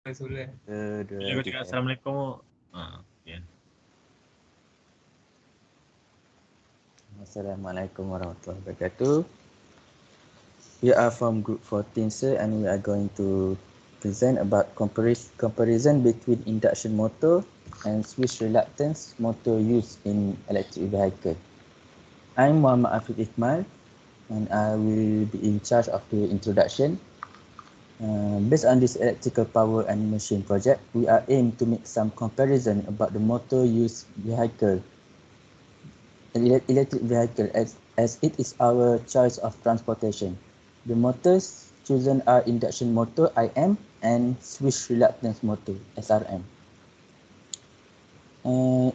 Boleh kau cakap Assalamualaikum. Okay. Assalamualaikum warahmatullahi wabarakatuh. We are from group 14, sir, and we are going to present about comparison between induction motor and switch reluctance motor used in electric vehicle. I'm Muhammad Afiq Ikhmal, and I will be in charge of the introduction. Based on this electrical power and machine project, we are aimed to make some comparison about the motor used vehicle, electric vehicle, as it is our choice of transportation. The motors chosen are induction motor IM and switch reluctance motor SRM.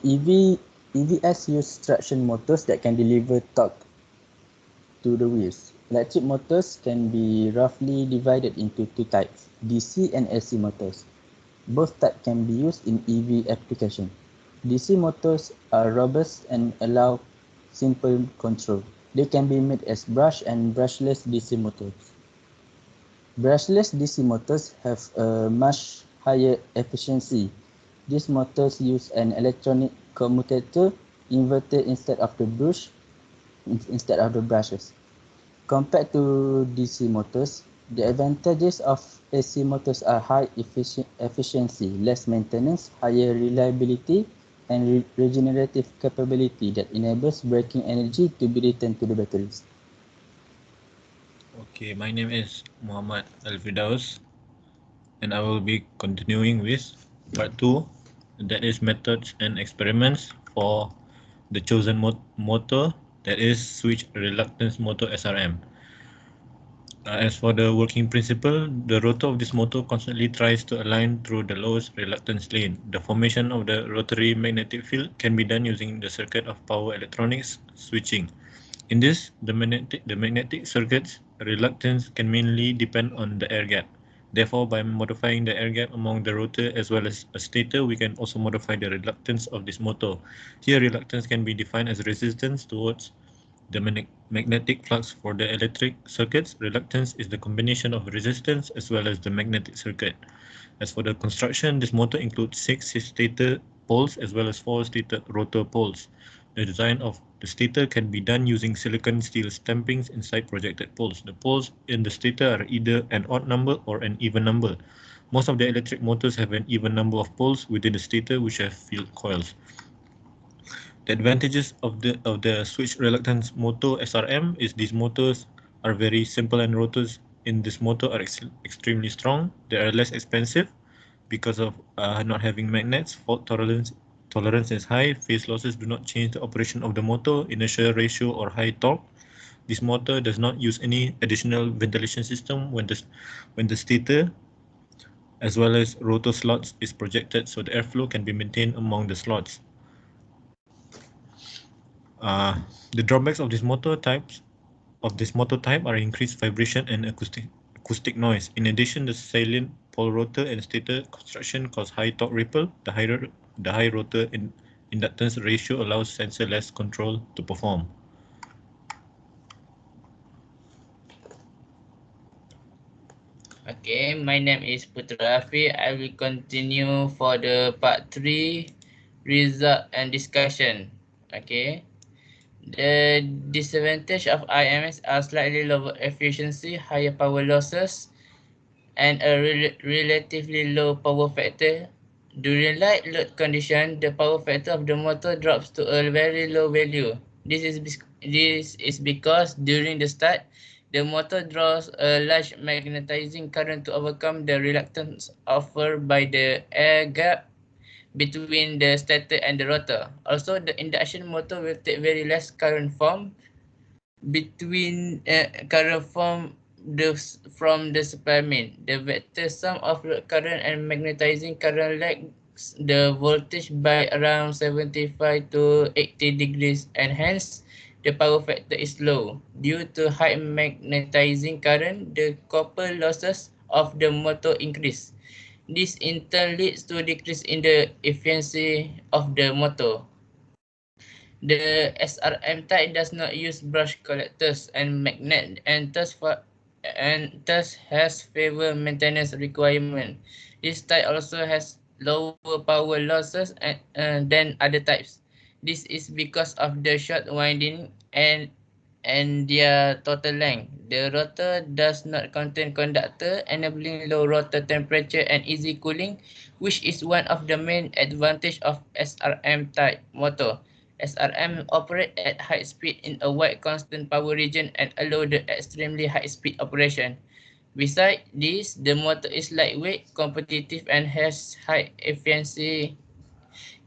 EVs use traction motors that can deliver torque to the wheels. Electric motors can be roughly divided into two types, DC and AC motors. Both types can be used in EV application. DC motors are robust and allow simple control. They can be made as brush and brushless DC motors. Brushless DC motors have a much higher efficiency. These motors use an electronic commutator inverter instead of the brushes. Compared to DC motors, the advantages of AC motors are high efficiency, less maintenance, higher reliability, and regenerative capability that enables braking energy to be returned to the batteries. Okay, my name is Muhammad Firdaus, and I will be continuing with part 2, that is methods and experiments for the chosen motor, that is switch reluctance motor SRM. As for the working principle, the rotor of this motor constantly tries to align through the lowest reluctance lane. The formation of the rotary magnetic field can be done using the circuit of power electronics switching. In this, the magnetic circuit's reluctance can mainly depend on the air gap. Therefore, by modifying the air gap among the rotor as well as a stator, we can also modify the reluctance of this motor. Here, reluctance can be defined as resistance towards the magnetic flux. For the electric circuits, reluctance is the combination of resistance as well as the magnetic circuit. As for the construction, this motor includes 6 stator poles as well as 4 stator rotor poles. The design of the stator can be done using silicon steel stampings inside projected poles. The poles in the stator are either an odd number or an even number. Most of the electric motors have an even number of poles within the stator which have field coils. The advantages of the switch reluctance motor SRM is these motors are very simple and rotors in this motor are extremely strong. They are less expensive because of not having magnets. Fault tolerance is high. Phase losses do not change the operation of the motor, inertial ratio or high torque. This motor does not use any additional ventilation system when the stator as well as rotor slots is projected, so the airflow can be maintained among the slots. The drawbacks of this motor type are increased vibration and acoustic noise. In addition, the salient pole rotor and stator construction cause high torque ripple. The high rotor inductance ratio allows sensorless control to perform. Okay, my name is Putera. I will continue for the part 3 result and discussion. Okay. The disadvantage of IMS are slightly lower efficiency, higher power losses, and a relatively low power factor. During light load condition, the power factor of the motor drops to a very low value. This is because during the start, the motor draws a large magnetizing current to overcome the reluctance offered by the air gap between the stator and the rotor. Also, the induction motor will take very less current from the supply main. The vector sum of current and magnetizing current lags the voltage by around 75 to 80 degrees, and hence the power factor is low. Due to high magnetizing current, the copper losses of the motor increase. This in turn leads to a decrease in the efficiency of the motor. The SRM type does not use brush collectors and magnet, and thus and thus has fewer maintenance requirement. This type also has lower power losses than other types. This is because of the short winding and their total length. The rotor does not contain conductor, enabling low rotor temperature and easy cooling, which is one of the main advantage of SRM type motor. SRM operate at high speed in a wide constant power region and allow the extremely high speed operation. Besides this, the motor is lightweight, competitive, and has high efficiency.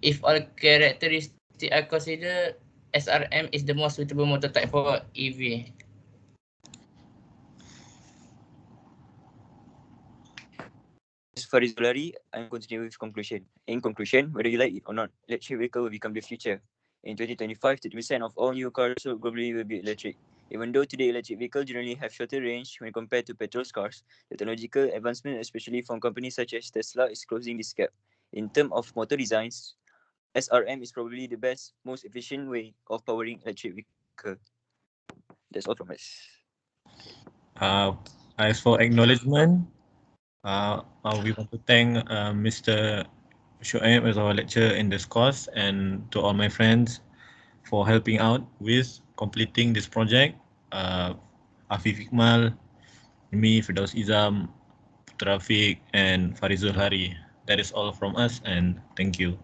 If all characteristics are considered, SRM is the most suitable motor type for EV. As for Zulhari, I'm continuing with conclusion. In conclusion, whether you like it or not, electric vehicle will become the future. In 2025, 30% of all new cars sold globally will be electric. Even though today electric vehicles generally have shorter range when compared to petrol cars, the technological advancement, especially from companies such as Tesla, is closing this gap. In terms of motor designs, SRM is probably the best, most efficient way of powering electric vehicle. That's all from us. As for acknowledgement, we want to thank Mr. Shoaib as our lecturer in this course, and to all my friends for helping out with completing this project. Afif, Ikhmal, me, Firdaus, Ezam, Putera, Afiq, and Faris, Zulhari. That is all from us, and thank you.